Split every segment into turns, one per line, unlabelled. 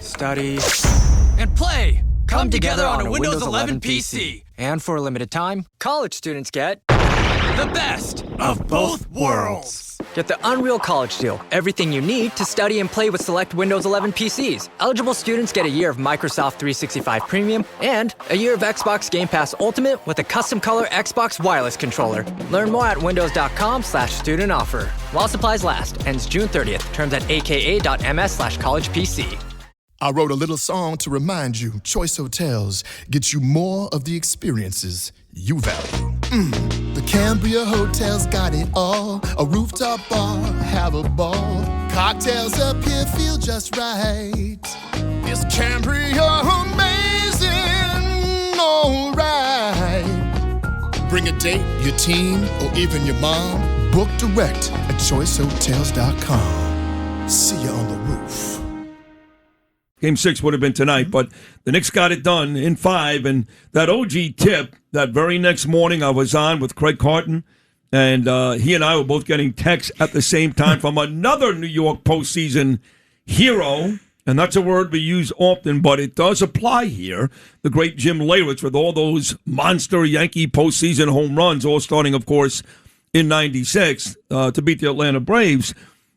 study,
and play come together on a Windows 11 PC.
And for a limited time, college students get
the best of both worlds.
Get the Unreal College Deal. Everything you need to study and play with select Windows 11 PCs. Eligible students get a year of Microsoft 365 Premium and a year of Xbox Game Pass Ultimate with a custom color Xbox wireless controller. Learn more at windows.com/student offer. While supplies last. Ends June 30th. Terms at aka.ms/collegepc.
I wrote a little song to remind you, Choice Hotels get you more of the experiences you value. The Cambria Hotel's got it all. A rooftop bar, have a ball. Cocktails up here feel just right. Is Cambria amazing? All right. Bring a date, your team, or even your mom. Book direct at choicehotels.com. See you on the roof.
Game 6 would have been tonight, but the Knicks got it done in 5. And that OG tip, that very next morning I was on with Craig Carton, and he and I were both getting texts at the same time from another New York postseason hero. And that's a word we use often, but it does apply here. The great Jim Leyritz with all those monster Yankee postseason home runs, all starting, of course, in 96 to beat the Atlanta Braves.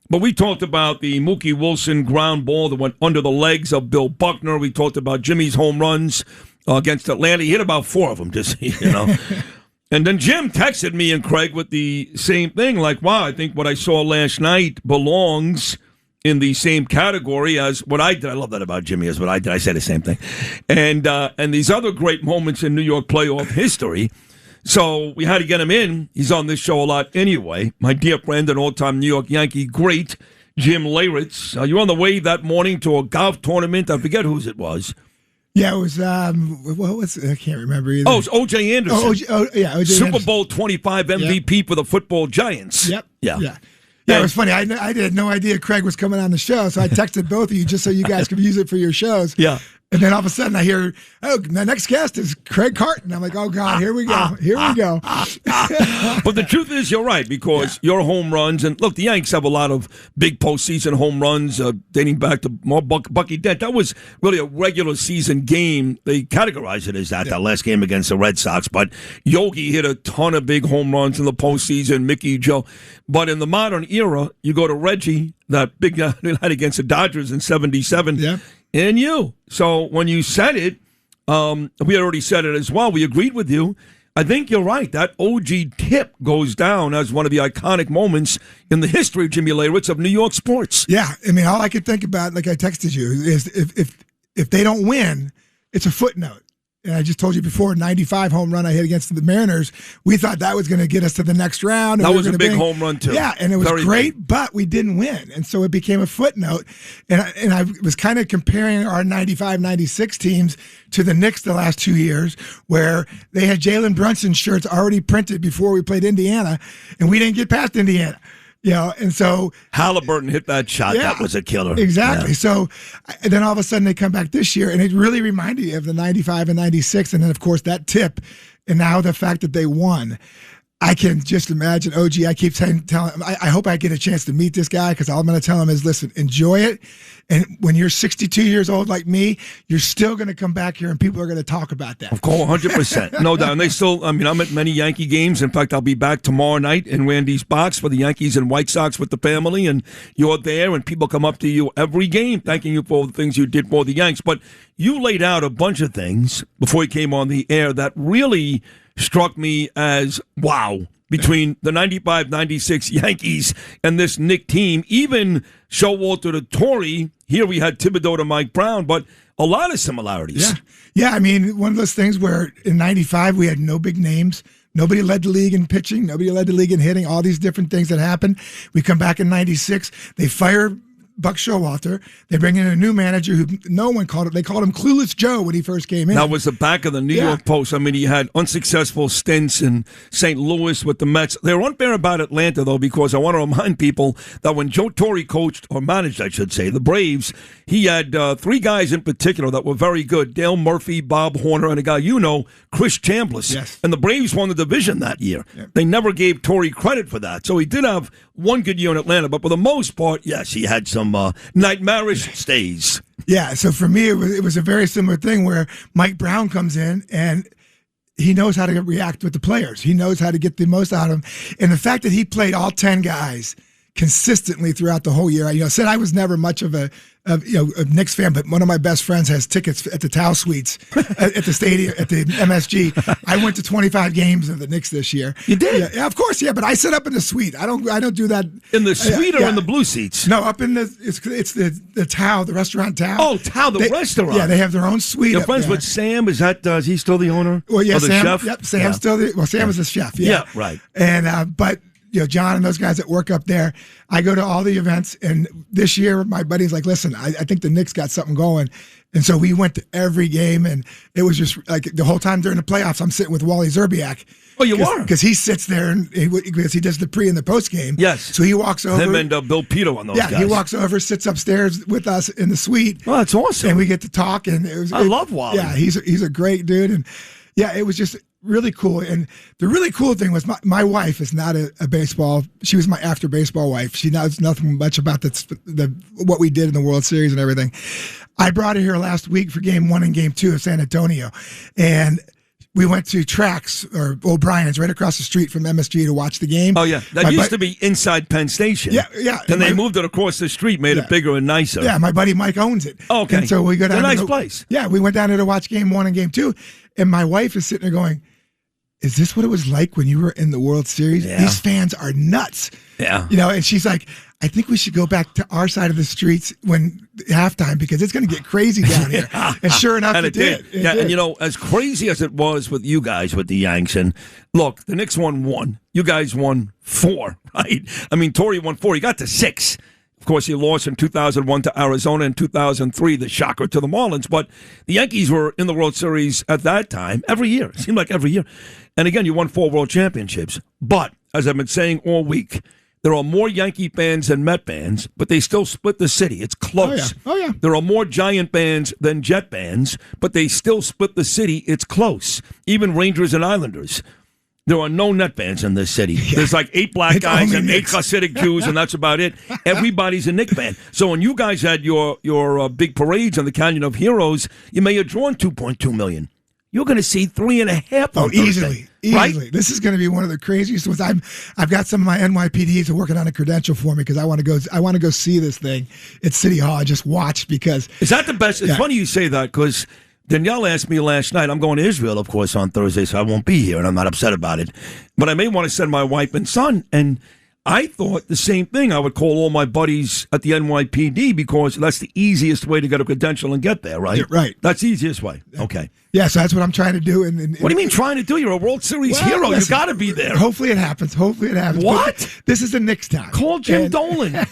But we talked about the Mookie Wilson ground ball that went under the legs of Bill Buckner. We talked about Jimmy's home runs against Atlanta. He hit about 4 of them, just, you know. And then Jim texted me and Craig with the same thing, like, wow, I think what I saw last night belongs in the same category as what I did. I love that about Jimmy, as what I did. I said the same thing. And these other great moments in New York playoff history. So we had to get him in. He's on this show a lot anyway. My dear friend and all-time New York Yankee great, Jim Leyritz. You were on the way that morning to a golf tournament. I forget whose it was.
Yeah, it was, I can't remember either.
Oh, it was O.J. Anderson.
O.J.
Super
Anderson.
Bowl 25 MVP for the football Giants.
Yep.
Yeah.
Yeah, it was funny. I had no idea Craig was coming on the show, so I texted both of you just so you guys could use it for your shows.
Yeah.
And then all of a sudden I hear, the next guest is Craig Carton. I'm like, oh, God, here we go. Here we go.
But the truth is, you're right, because your home runs, and look, the Yanks have a lot of big postseason home runs dating back to more Bucky Dent. That was really a regular season game. They categorize it as that last game against the Red Sox. But Yogi hit a ton of big home runs in the postseason, Mickey, Joe. But in the modern era, you go to Reggie, that big night against the Dodgers in 77.
Yeah.
And you. So when you said it, we had already said it as well. We agreed with you. I think you're right. That OG tip goes down as one of the iconic moments in the history of Jimmy Leyritz of New York sports.
Yeah. I mean, all I could think about, like I texted you, is if they don't win, it's a footnote. And I just told you before, 95 home run I hit against the Mariners. We thought that was going to get us to the next round.
That was a big home run, too.
Yeah, and it was
Very
great,
big.
but we didn't win. And so it became a footnote. And I was kind of comparing our 95, 96 teams to the Knicks the last 2 years, where they had Jalen Brunson shirts already printed before we played Indiana, and we didn't get past Indiana. You know, and so
Halliburton hit that shot.
Yeah,
that was a killer.
Exactly.
Yeah.
So then all of a sudden they come back this year, and it really reminded you of the 95 and 96. And then, of course, that tip, and now the fact that they won. I can just imagine OG. I keep telling him, I hope I get a chance to meet this guy, because all I'm going to tell him is, listen, enjoy it. And when you're 62 years old like me, you're still going to come back here and people are going to talk about that.
Of course, 100%. No doubt. And they still, I'm at many Yankee games. In fact, I'll be back tomorrow night in Randy's box for the Yankees and White Sox with the family. And you're there, and people come up to you every game thanking you for all the things you did for the Yanks. But you laid out a bunch of things before you came on the air that really struck me as wow. Between the 95-96 Yankees and this Knick team, even Showalter to Torrey, here we had Thibodeau to Mike Brown, but a lot of similarities.
Yeah. I mean, one of those things where in 95 we had no big names. Nobody led the league in pitching. Nobody led the league in hitting. All these different things that happened. We come back in 96. They fire Buck Showalter. They bring in a new manager who no one called it. They called him Clueless Joe when he first came in.
That was the back of the New York Post. I mean, he had unsuccessful stints in St. Louis with the Mets. They were unfair about Atlanta, though, because I want to remind people that when Joe Torre coached, or managed, I should say, the Braves, he had 3 guys in particular that were very good. Dale Murphy, Bob Horner, and a guy Chris Chambliss.
Yes.
And the Braves won the division that year. Yeah. They never gave Torre credit for that. So he did have one good year in Atlanta, but for the most part, yes, he had some nightmarish stays.
Yeah, so for me, it was a very similar thing where Mike Brown comes in and he knows how to react with the players. He knows how to get the most out of them. And the fact that he played all 10 guys consistently throughout the whole year. I said I was never much of a Knicks fan, but one of my best friends has tickets at the Tao Suites at the stadium, at the MSG. I went to 25 games of the Knicks this year.
You did?
Yeah, of course, yeah, but I sit up in the suite. I don't do that.
In the suite or in the blue seats?
No, up in it's the Tao, the restaurant Tao.
Oh, Tao, the restaurant.
Yeah, they have their own suite.
You're friends with Sam? Is he still the owner?
Well, yeah,
or the
Sam.
chef?
Yep, Sam's still Sam is the chef.
Yeah, right.
And but John and those guys that work up there, I go to all the events. And this year, my buddy's like, listen, I think the Knicks got something going. And so we went to every game, and it was just like the whole time during the playoffs, I'm sitting with Wally Zerbiak.
Oh, you are?
Because he sits there, and because he does the pre and the post game.
Yes.
So he walks over.
Him and Bill Pito on those guys.
Yeah, he walks over, sits upstairs with us in the suite.
Oh, that's awesome.
And we get to talk. And I
love Wally.
Yeah, he's a great dude. And yeah, it was just really cool. And the really cool thing was my wife is not a baseball. She was my after baseball wife. She knows nothing much about the what we did in the World Series and everything. I brought her here last week for Game 1 and Game 2 of San Antonio, and we went to Trax or O'Brien's right across the street from MSG to watch the game.
Oh yeah, that used to be inside Penn Station.
Yeah.
Then they moved it across the street, made it bigger and nicer.
Yeah, my buddy Mike owns it.
Oh, okay.
And so we go down.
It's a nice place.
Yeah, we went down there to watch Game 1 and Game 2, and my wife is sitting there going, is this what it was like when you were in the World Series?
Yeah.
These fans are nuts.
Yeah.
And she's like, I think we should go back to our side of the streets when halftime because it's going to get crazy down here. And sure enough,
and it did.
It did.
And as crazy as it was with you guys with the Yanks, and look, the Knicks won 1. You guys won 4, right? I mean, Torrey won 4. He got to 6. Of course, he lost in 2001 to Arizona, in 2003, the shocker to the Marlins. But the Yankees were in the World Series at that time every year. It seemed like every year. And again, you won 4 World Championships. But, as I've been saying all week, there are more Yankee fans than Met fans, but they still split the city. It's close.
Oh, yeah.
There are more Giant fans than Jet fans, but they still split the city. It's close. Even Rangers and Islanders. There are no Net fans in this city. Yeah. There's like 8 black guys and 8 Hasidic Jews, and that's about it. Everybody's a Knick fan. So when you guys had your big parades on the Canyon of Heroes, you may have drawn 2.2 million. You're going to see 3.5.
Oh, easily.
Right?
This is going to be one of the craziest ones. I've got some of my NYPDs who are working on a credential for me because I want to go see this thing at City Hall. I just watched because
is that the best? It's funny you say that because Danielle asked me last night. I'm going to Israel, of course, on Thursday, so I won't be here, and I'm not upset about it. But I may want to send my wife and son, and I thought the same thing. I would call all my buddies at the NYPD because that's the easiest way to get a credential and get there, right?
Yeah, right.
That's the easiest way. Okay.
Yeah, so that's what I'm trying to do. And
what do you mean trying to do? You're a World Series hero. Listen, you got to be there.
Hopefully it happens.
What?
But this is the Knicks town.
Call Jim Dolan.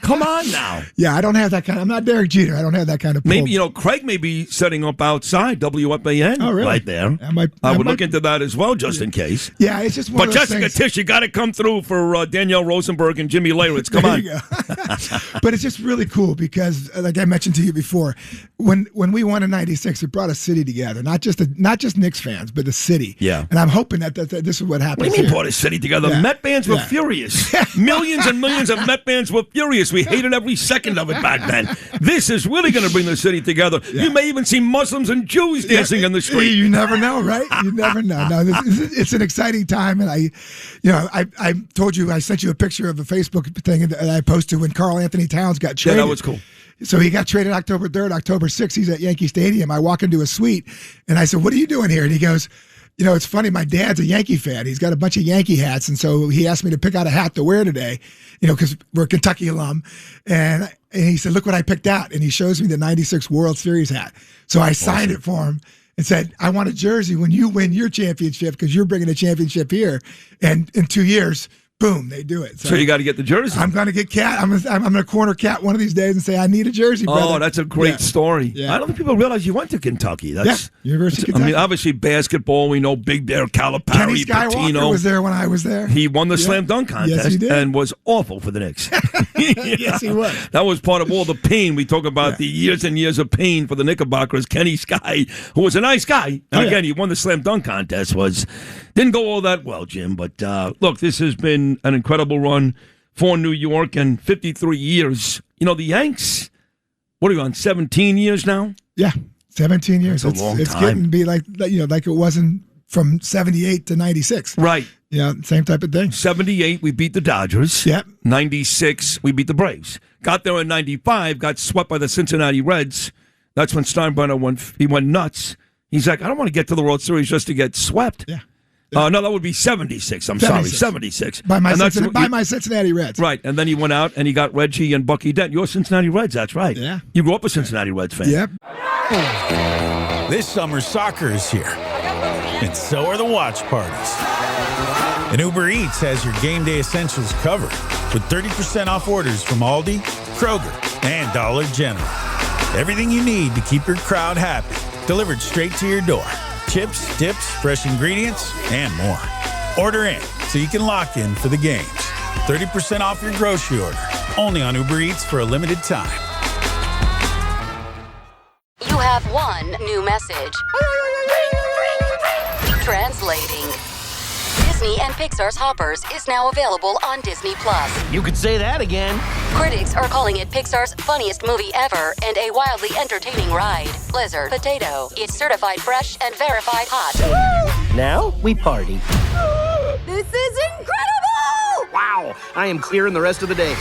Come on now.
Yeah, I don't have that I'm not Derek Jeter. I don't have that kind of pull.
Maybe, Craig may be setting up outside WFAN.
Oh, really?
Right there. I would look into that as well, just in case.
Yeah, it's just one of those
Jessica
things.
Tisch, you got to come through for Danielle Rosenberg and Jimmy Leyritz. Come on.
There you go. But it's just really cool because, like I mentioned to you before, when we won in '96, it brought a city together. Not just Knicks fans, but the city.
Yeah.
And I'm hoping that this is what happens.
What do you mean brought a city together?
Yeah.
Met fans were furious. Millions and millions of Met fans were furious. We hated every second of it back then. This is really going to bring the city together. Yeah. You may even see Muslims and Jews dancing in the street.
You never know, right? You never know. No, it's an exciting time, and I told you I sent you a picture of a Facebook thing that I posted when Karl Anthony Towns got traded.
Yeah, that was cool.
So he got traded October 3rd, October 6th. He's at Yankee Stadium. I walk into a suite, and I said, what are you doing here? And he goes, it's funny. My dad's a Yankee fan. He's got a bunch of Yankee hats, and so he asked me to pick out a hat to wear today, because we're a Kentucky alum. And he said, look what I picked out. And he shows me the 96 World Series hat. So I signed it for him and said, I want a jersey when you win your championship because you're bringing a championship here. And in 2 years, boom, they do it.
So you got to get the jersey.
I'm going to get Cat. I'm going to corner Cat one of these days and say, I need a jersey, brother.
Oh, that's a great story.
Yeah.
I don't think people realize you went to Kentucky.
University of Kentucky.
I mean, obviously, basketball, we know Big Bear, Calipari,
Kenny Skywalker
Patino.
was there when I was there.
He won the slam dunk contest
Yes, he did.
and was awful for the Knicks.
Yes, he was.
That was part of all the pain. We talk about the years and years of pain for the Knickerbockers. Kenny Sky, who was a nice guy. And again, he won the slam dunk contest. Didn't go all that well, Jim. But look, this has been an incredible run for New York and 53 years. The Yanks, What are you on, 17 years now?
Yeah, 17 years.
That's a long
it's
time.
getting to be like it wasn't from 78 to 96.
Right.
Yeah, same type of thing.
78, we beat the Dodgers.
Yep.
96, we beat the Braves. Got there in 95, got swept by the Cincinnati Reds. That's when Steinbrenner went nuts. He's like, I don't want to get to the World Series just to get swept.
Yeah.
No, that would be 76. I'm sorry, 76.
By my Cincinnati Reds.
Right, and then he went out and he got Reggie and Bucky Dent. You're Cincinnati Reds, that's right.
Yeah.
You grew up a Cincinnati Reds fan.
Yep.
This summer, soccer is here, and so are the watch parties. And Uber Eats has your game day essentials covered with 30% off orders from Aldi, Kroger, and Dollar General. Everything you need to keep your crowd happy, delivered straight to your door. Chips, dips, fresh ingredients, and more. Order in so you can lock in for the games. 30% off your grocery order, only on Uber Eats for a limited time.
You have one new message. Translating. Disney and Pixar's Hoppers is now available on Disney+.
You could say that again.
Critics are calling it Pixar's funniest movie ever and a wildly entertaining ride. Blizzard Potato. It's certified fresh and verified hot.
Now we party.
This is incredible!
Wow, I am clearing the rest of the day.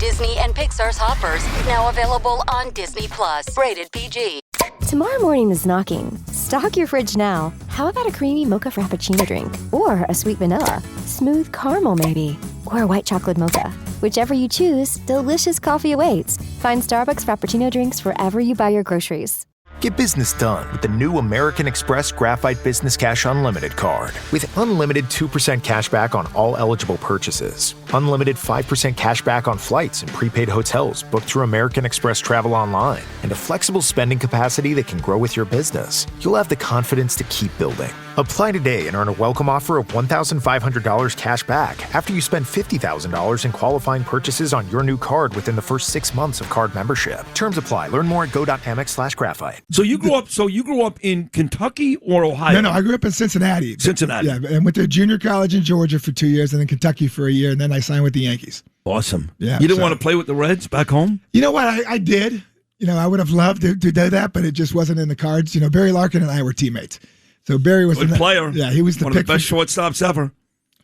Disney and Pixar's Hoppers, now available on Disney+. Rated PG.
Tomorrow morning is knocking. Stock your fridge now. How about a creamy mocha frappuccino drink? Or a sweet vanilla? Smooth caramel, maybe? Or a white chocolate mocha? Whichever you choose, delicious coffee awaits. Find Starbucks Frappuccino drinks wherever you buy your groceries.
Get business done with the new American Express Graphite Business Cash Unlimited card. With unlimited 2% cash back on all eligible purchases. Unlimited 5% cash back on flights and prepaid hotels booked through American Express Travel Online. And a flexible spending capacity that can grow with your business. You'll have the confidence to keep building. Apply today and earn a welcome offer of $1,500 cash back after you spend $50,000 in qualifying purchases on your new card within the first 6 months of card membership. Terms apply. Learn more at go.amex/graphite.
So you grew up in Kentucky or Ohio?
No, I grew up in Cincinnati.
Cincinnati.
Yeah, and went to junior college in Georgia for 2 years, and then Kentucky for a year, and then I signed with the Yankees.
Awesome.
Yeah.
You didn't want to play with the Reds back home?
You know what? I did. I would have loved to do that, but it just wasn't in the cards. Barry Larkin and I were teammates. So Barry was
good player.
Yeah, he was the
one
pick
of the best shortstops ever.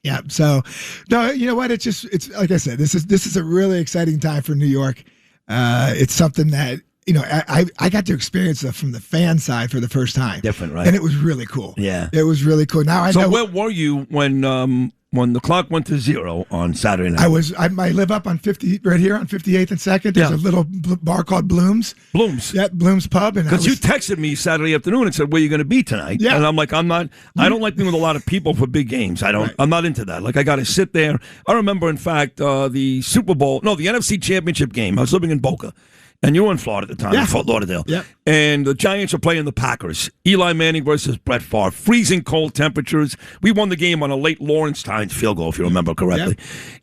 Yeah. So, no, you know what? It's like I said. This is a really exciting time for New York. It's something that I got to experience from the fan side for the first time.
Different, right?
And it was really cool.
Yeah,
it was really cool. Now I know.
So where were you when the clock went to zero on Saturday night?
I live up on 50 right here on 58th and 2nd. There's a little bar called Bloom's.
Yeah,
Bloom's Pub.
Because you texted me Saturday afternoon and said, "Where are you going to be tonight?"
Yeah.
And I'm like, I don't like being with a lot of people for big games. I'm not into that. Like, I got to sit there. I remember, in fact, the NFC Championship game. I was living in Boca. And you were in Florida at the time, in Fort Lauderdale.
Yeah.
And the Giants are playing the Packers. Eli Manning versus Brett Favre. Freezing cold temperatures. We won the game on a late Lawrence Tynes field goal, if you remember correctly.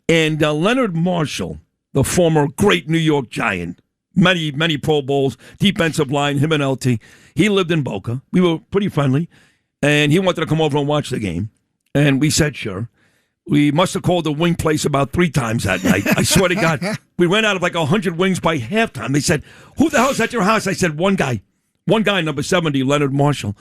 Yeah. And Leonard Marshall, the former great New York Giant, many, many Pro Bowls, defensive line, him and LT, he lived in Boca. We were pretty friendly. And he wanted to come over and watch the game. And we said, sure. We must have called the wing place about 3 times that night. I swear to God. We ran out of like 100 wings by halftime. They said, "Who the hell is at your house?" I said, one guy, number 70, Leonard Marshall.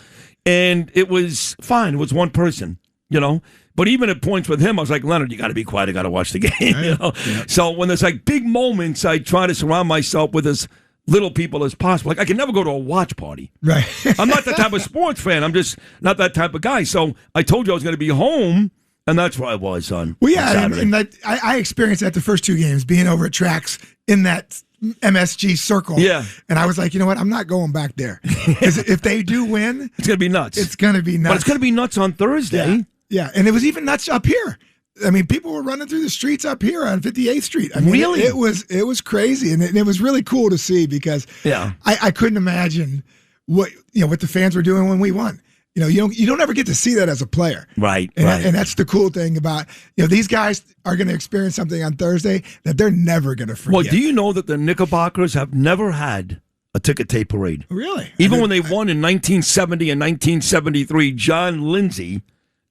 And it was fine. It was one person, But even at points with him, I was like, "Leonard, you got to be quiet. I got to watch the game." Yeah. So when there's like big moments, I try to surround myself with as little people as possible. Like, I can never go to a watch party.
Right.
I'm not that type of sports fan. I'm just not that type of guy. So I told you I was going to be home. And that's where I was on Saturday.
And I experienced that the first 2 games, being over at tracks in that MSG circle.
Yeah.
And I was like, you know what? I'm not going back there. If they do win,
it's going to be nuts.
It's going to be nuts.
But it's going to be nuts on Thursday.
Yeah. And it was even nuts up here. I mean, people were running through the streets up here on 58th Street. I mean,
really?
It was crazy. And it was really cool to see because I couldn't imagine what the fans were doing when we won. You don't ever get to see that as a player.
Right.
And that's the cool thing about, these guys are going to experience something on Thursday that they're never going to forget.
Well, do you know that the Knickerbockers have never had a ticket tape parade?
Really?
Even when they won in 1970 and 1973, John Lindsay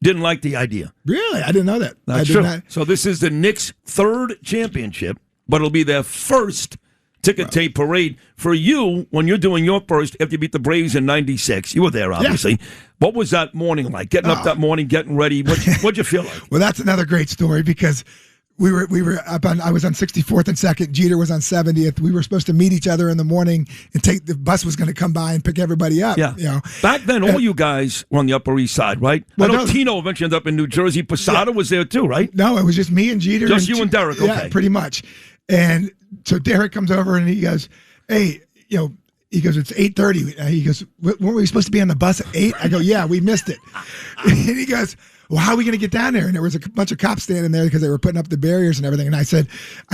didn't like the idea.
Really? I didn't know that.
That's true. So this is the Knicks' 3rd championship, but it'll be their first ticket tape parade. For you, when you're doing your first, after you beat the Braves in '96, you were there, obviously. Yeah. What was that morning like? Getting up that morning, getting ready. What'd you feel like?
Well, that's another great story because we were up on. I was on 64th and 2nd. Jeter was on 70th. We were supposed to meet each other in the morning and the bus was going to come by and pick everybody up.
Yeah.
You know?
Back then, all you guys were on the Upper East Side, right? Well, I know Tino eventually ended up in New Jersey. Posada was there too, right?
No, it was just me and Jeter.
Just you and Derek. Okay.
Yeah, pretty much. And so Derek comes over and he goes, "Hey, he goes, it's 8:30. He goes, weren't we supposed to be on the bus at 8? I go, yeah, we missed it. And he goes, well, how are we going to get down there? And there was a bunch of cops standing there because they were putting up the barriers and everything. And I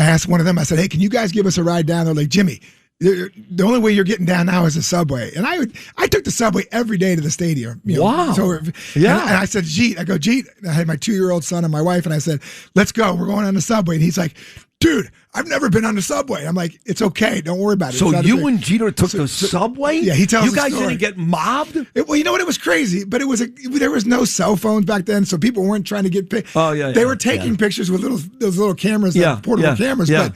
asked one of them, I said, hey, can you guys give us a ride down? They're like, Jimmy, the only way you're getting down now is the subway. And I took the subway every day to the stadium.
Wow.
So, yeah. And I said, Jeet, I had my 2-year-old son and my wife, and I said, let's go. We're going on the subway. And he's like, dude, I've never been on the subway. I'm like, it's okay. Don't worry about it.
So you and Jeter took the subway?
Yeah, he tells
you
the
guys
story.
didn't get mobbed?
Well, you know what? It was crazy, but there was no cell phones back then, so people weren't trying to get pictures.
Oh, yeah.
They were taking pictures with those little cameras, portable cameras.
Yeah.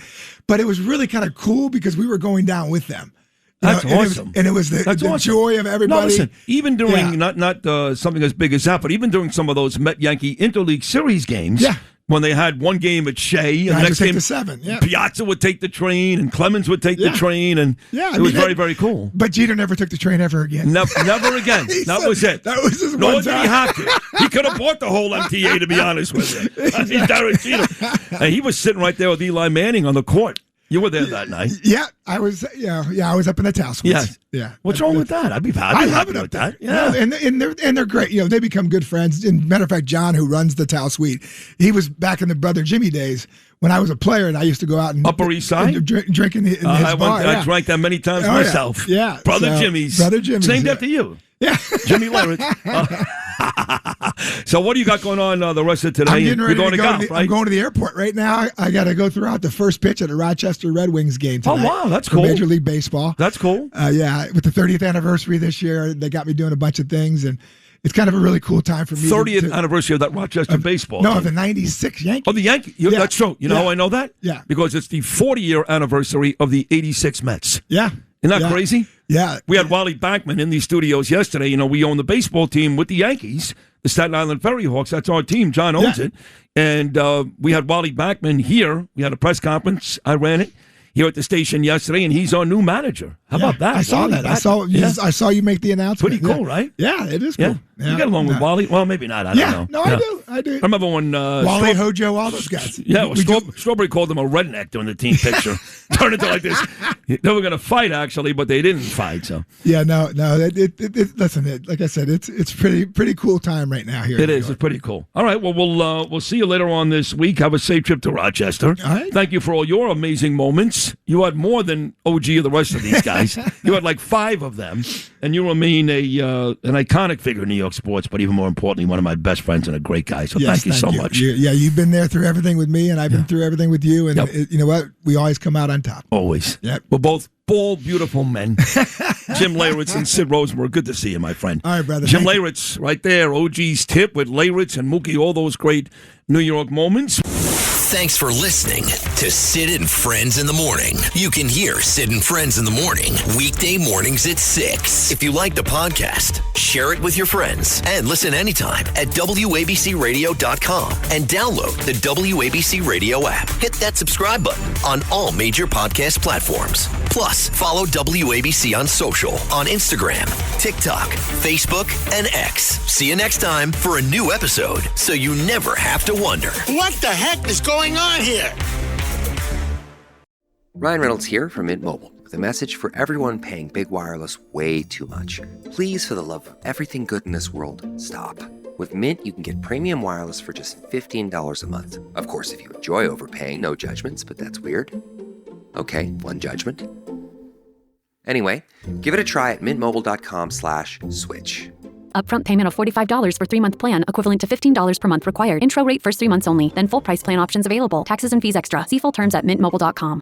But it was really kind of cool because we were going down with them.
That's awesome.
And it was the joy of everybody.
No, listen, even during, not something as big as that, but even during some of those Met-Yankee Interleague Series games, when they had one game at Shea, and the next game,
the 7. Yeah.
Piazza would take the train, and Clemens would take the train, and it was very, very cool.
But Jeter never took the train ever again.
Never again. That was it.
That was his
Nor
one
did
time.
he have to. He could have bought the whole MTA, to be honest with you. I mean, Derek Jeter. And he was sitting right there with Eli Manning on the court. You were there that night.
Yeah, I was. I was up in the Towel Suites.
Yeah. What's wrong with that? I'd be happy with that. Yeah,
and they're great. They become good friends. And matter of fact, John, who runs the Towel Suite, he was back in the Brother Jimmy days when I was a player, and I used to go out and
Upper East Side
and drink in his bar.
I drank that many times myself.
Yeah,
Brother Jimmy's. It's named after you.
Yeah,
Jimmy Leyritz. So what do you got going on the rest of today?
I'm getting ready to go
golf, right?
I'm going to the airport right now. I got to go throughout the first pitch at a Rochester Red Wings game tonight.
Oh, wow, that's cool.
Major League Baseball.
That's cool.
With the 30th anniversary this year, they got me doing a bunch of things, and it's kind of a really cool time for me.
30th anniversary of that Rochester baseball.
No, the 96 Yankees.
Oh, the Yankees. That's true. You know how I know that?
Yeah.
Because it's the 40-year anniversary of the 86 Mets.
Yeah.
Isn't that crazy?
Yeah.
We had Wally Backman in these studios yesterday. We own the baseball team with the Yankees, the Staten Island Ferry Hawks. That's our team. John owns it. And we had Wally Backman here. We had a press conference. I ran it here at the station yesterday, and he's our new manager. How about that?
I saw that. I saw you make the announcement.
Pretty cool, right?
Yeah, it is cool.
You get along with Wally? Well, maybe not. I don't know.
No, I do.
I remember when
Wally, Hojo, all those guys.
Yeah, Strawberry called him a redneck during the team picture. Turned into like this. They were going to fight, actually, but they didn't fight. So
no. Listen, like I said, it's pretty cool time right now here.
It is. It's pretty cool. All right. Well, we'll see you later on this week. Have a safe trip to Rochester.
All right.
Thank you for all your amazing moments. You had more than OG of the rest of these guys. You had like 5 of them, and you remain an iconic figure in New York sports. But even more importantly, one of my best friends and a great guy. So thank you so much.
You've been there through everything with me, and I've been through everything with you. And you know what? We always come out on top.
Always.
Yep.
We're both bald, beautiful men. Jim Leyritz and Sid Rosenberg. Good to see you, my friend.
All right, brother.
Jim Leyritz, right there. OG's tip with Leyritz and Mookie. All those great New York moments.
Thanks for listening to Sid and Friends in the Morning. You can hear Sid and Friends in the Morning weekday mornings at 6. If you like the podcast, share it with your friends and listen anytime at WABCRadio.com and download the WABC Radio app. Hit that subscribe button on all major podcast platforms. Plus, follow WABC on social on Instagram, TikTok, Facebook, and X. See you next time for a new episode so you never have to wonder.
What the heck is going on here?
Ryan Reynolds here from Mint Mobile with a message for everyone paying big wireless way too much. Please, for the love of everything good in this world, stop. With Mint, you can get premium wireless for just $15 a month. Of course, if you enjoy overpaying, no judgments, but that's weird. Okay, one judgment. Anyway, give it a try at mintmobile.com/switch.
Upfront payment of $45 for 3-month plan, equivalent to $15 per month required. Intro rate first 3 months only, then full price plan options available. Taxes and fees extra. See full terms at mintmobile.com.